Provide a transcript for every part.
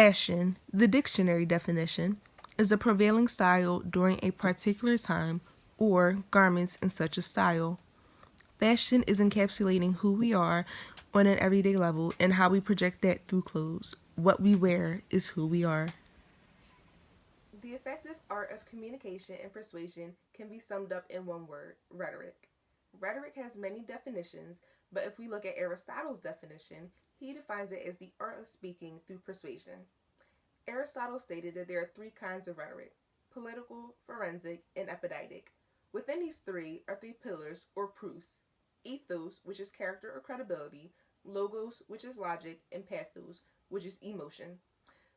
Fashion, the dictionary definition, is a prevailing style during a particular time or garments in such a style. Fashion is encapsulating who we are on an everyday level and how we project that through clothes. What we wear is who we are. The effective art of communication and persuasion can be summed up in one word: rhetoric. Rhetoric has many definitions, but if we look at Aristotle's definition, he defines it as the art of speaking through persuasion. Aristotle stated that there are three kinds of rhetoric: political, forensic, and epidictic. Within these three are three pillars or proofs: ethos, which is character or credibility; logos, which is logic; and pathos, which is emotion.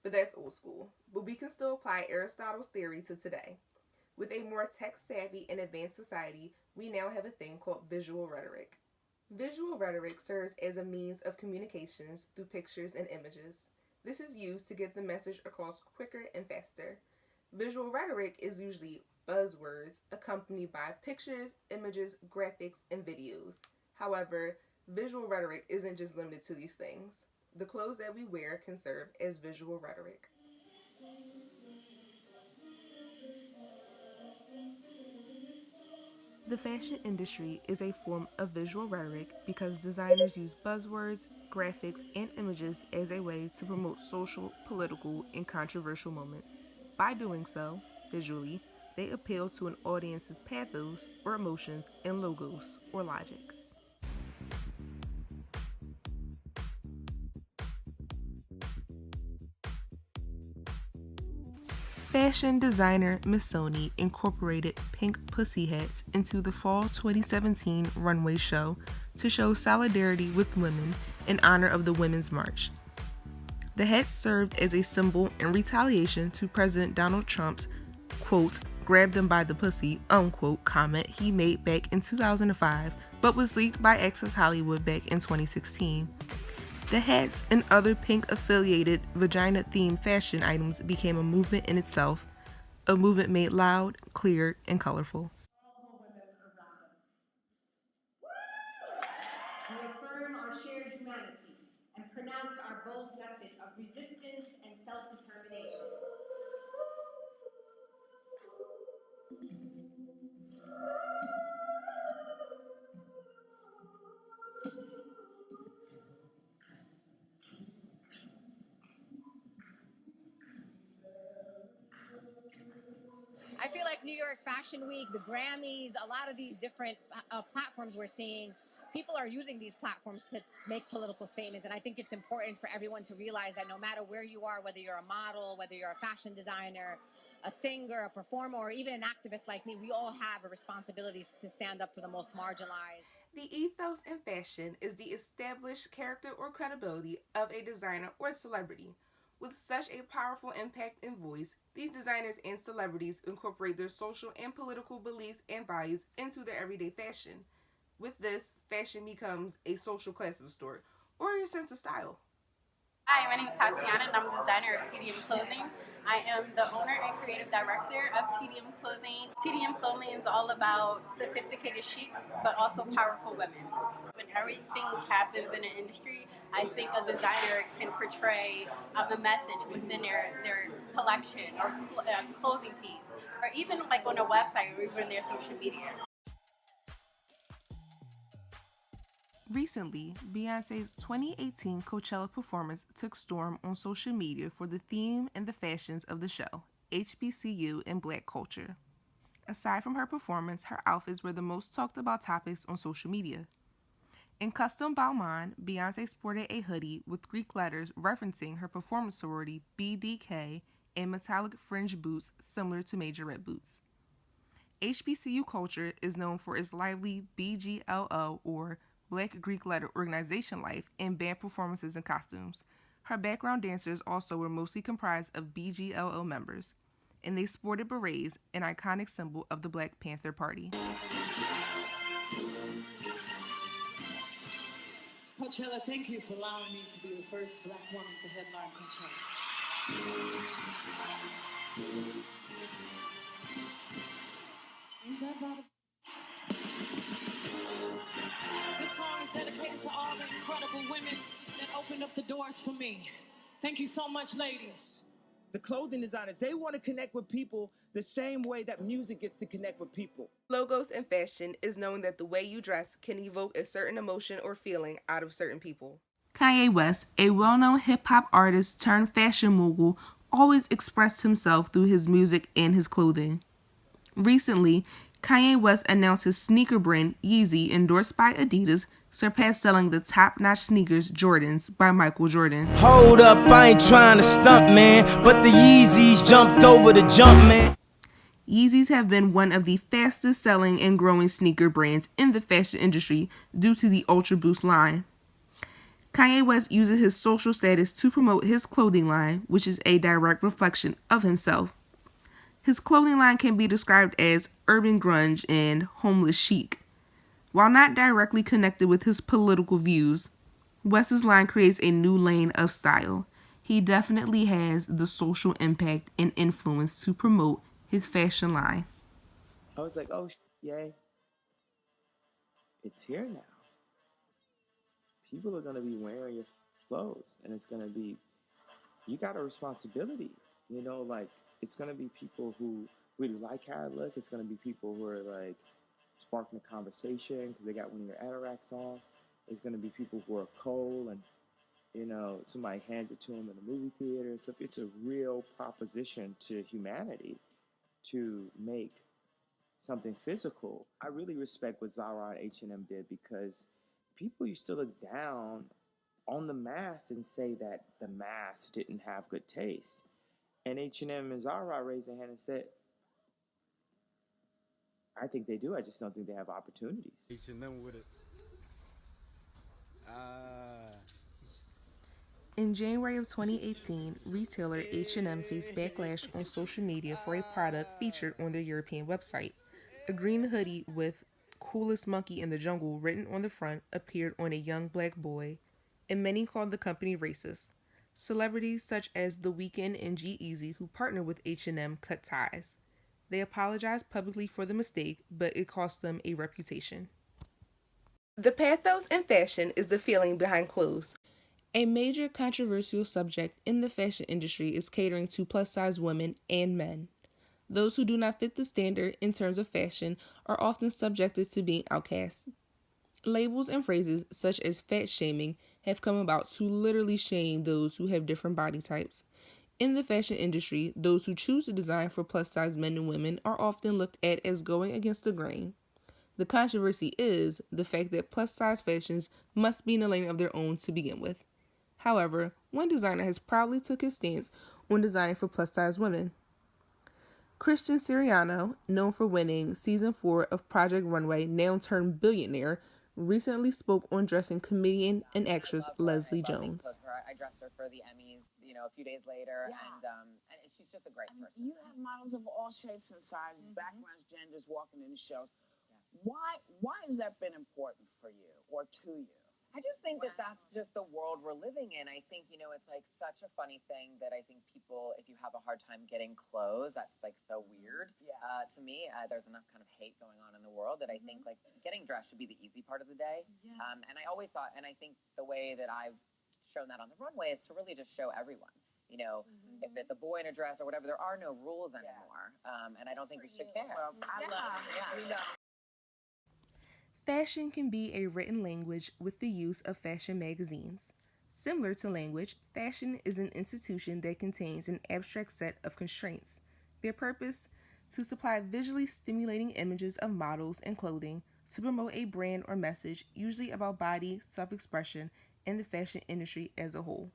But that's old school. But we can still apply Aristotle's theory to today. With a more tech savvy and advanced society, we now have a thing called visual rhetoric. Visual rhetoric serves as a means of communications through pictures and images. This is used to get the message across quicker and faster. Visual rhetoric is usually buzzwords accompanied by pictures, images, graphics, and videos. However, visual rhetoric isn't just limited to these things. The clothes that we wear can serve as visual rhetoric. The fashion industry is a form of visual rhetoric because designers use buzzwords, graphics, and images as a way to promote social, political, and controversial moments. By doing so, visually, they appeal to an audience's pathos or emotions and logos or logic. Fashion designer Missoni incorporated pink pussy hats into the fall 2017 runway show to show solidarity with women in honor of the Women's March. The hats served as a symbol in retaliation to President Donald Trump's, quote, "grab them by the pussy," unquote comment he made back in 2005, but was leaked by Access Hollywood back in 2016. The hats and other pink-affiliated vagina-themed fashion items became a movement in itself, a movement made loud, clear, and colorful. We affirm our shared humanity and pronounce our bold message of resistance and self-determination. I feel like New York Fashion Week, the Grammys, a lot of these different platforms we're seeing, people are using these platforms to make political statements. And I think it's important for everyone to realize that no matter where you are, whether you're a model, whether you're a fashion designer, a singer, a performer, or even an activist like me, we all have a responsibility to stand up for the most marginalized. The ethos in fashion is the established character or credibility of a designer or celebrity. With such a powerful impact and voice, these designers and celebrities incorporate their social and political beliefs and values into their everyday fashion. With this, fashion becomes a social class of the store or your sense of style. Hi, my name is Tatiana and I'm the designer of TDM Clothing. I am the owner and creative director of TDM Clothing. TDM Clothing is all about sophisticated chic, but also powerful women. When everything happens in an industry, I think a designer can portray a message within their collection or clothing piece, or even like on a website or even their social media. Recently, Beyonce's 2018 Coachella performance took storm on social media for the theme and the fashions of the show, HBCU and Black culture. Aside from her performance, her outfits were the most talked about topics on social media. In custom Balmain, Beyonce sported a hoodie with Greek letters referencing her performance sorority BDK and metallic fringe boots similar to majorette boots. HBCU culture is known for its lively BGLO or Black Greek letter organization life and band performances and costumes. Her background dancers also were mostly comprised of BGLO members, and they sported berets, an iconic symbol of the Black Panther Party. Coachella, thank you for allowing me to be the first Black woman to headline Coachella. Ain't that about it? This song is dedicated to all the incredible women that opened up the doors for me. Thank you so much, ladies. The clothing designers, they want to connect with people the same way that music gets to connect with people. Logos in fashion is knowing that the way you dress can evoke a certain emotion or feeling out of certain people. Kanye West, a well-known hip-hop artist turned fashion mogul, always expressed himself through his music and his clothing. Recently, Kanye West announced his sneaker brand Yeezy, endorsed by Adidas, surpassed selling the top-notch sneakers Jordans by Michael Jordan. Hold up, I ain't trying to stunt, man, but the Yeezys jumped over the jump, man. Yeezys have been one of the fastest selling and growing sneaker brands in the fashion industry due to the Ultra Boost line. Kanye West uses his social status to promote his clothing line, which is a direct reflection of himself. His clothing line can be described as urban grunge and homeless chic. While not directly connected with his political views, West's line creates a new lane of style. He definitely has the social impact and influence to promote his fashion line. I was like, oh, yay. It's here now. People are going to be wearing your clothes, and it's going to be, you got a responsibility. You know, like, it's going to be people who really like how I look. It's going to be people who are, like, sparking a conversation because they got one of your Adiracks on. It's going to be people who are cold and, you know, somebody hands it to them in the movie theater. So it's a real proposition to humanity to make something physical. I really respect what Zara and H&M did because people used to look down on the mask and say that the mask didn't have good taste. And H&M and Zara raised their hand and said, I think they do. I just don't think they have opportunities. H&M with it. In January of 2018, retailer H&M faced backlash on social media for a product featured on their European website. A green hoodie with "Coolest Monkey in the Jungle" written on the front appeared on a young black boy, and many called the company racist. Celebrities such as The Weeknd and G-Eazy, who partnered with H&M, cut ties. They apologized publicly for the mistake, but it cost them a reputation. The pathos in fashion is the feeling behind clothes. A major controversial subject in the fashion industry is catering to plus-size women and men. Those who do not fit the standard in terms of fashion are often subjected to being outcast. Labels and phrases such as fat shaming have come about to literally shame those who have different body types. In the fashion industry, those who choose to design for plus-size men and women are often looked at as going against the grain. The controversy is the fact that plus-size fashions must be in a lane of their own to begin with. However, one designer has proudly took his stance on designing for plus-size women. Christian Siriano, known for winning Season 4 of Project Runway, now turned billionaire, recently spoke on dressing comedian and actress Leslie Jones. I dressed her for the Emmys, a few days later, and she's just a great person. You have models of all shapes and sizes, backgrounds, genders walking in the shows. Yeah. Why has that been important for you or to you? I just think that that's just the world we're living in. I think, it's like such a funny thing that I think people, if you have a hard time getting clothes, that's like so weird to me. There's enough kind of hate going on in the world that I think like getting dressed should be the easy part of the day. Yeah. And I always thought, and I think the way that I've shown that on the runway is to really just show everyone. If it's a boy in a dress or whatever, there are no rules anymore. And I don't think we should care. Well, I love it. Yeah. Fashion can be a written language with the use of fashion magazines. Similar to language, fashion is an institution that contains an abstract set of constraints. Their purpose? To supply visually stimulating images of models and clothing to promote a brand or message, usually about body, self-expression, and the fashion industry as a whole.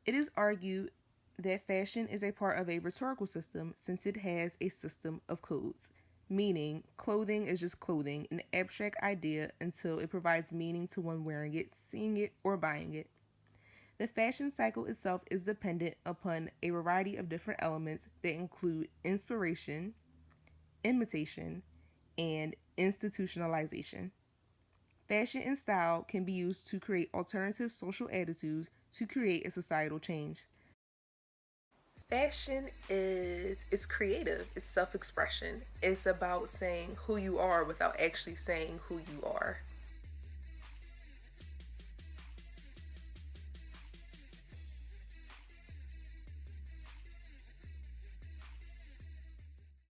It is argued that fashion is a part of a rhetorical system since it has a system of codes. Meaning, clothing is just clothing, an abstract idea until it provides meaning to one wearing it, seeing it, or buying it. The fashion cycle itself is dependent upon a variety of different elements that include inspiration, imitation, and institutionalization. Fashion and style can be used to create alternative social attitudes to create a societal change. Fashion it's creative, it's self-expression. It's about saying who you are without actually saying who you are.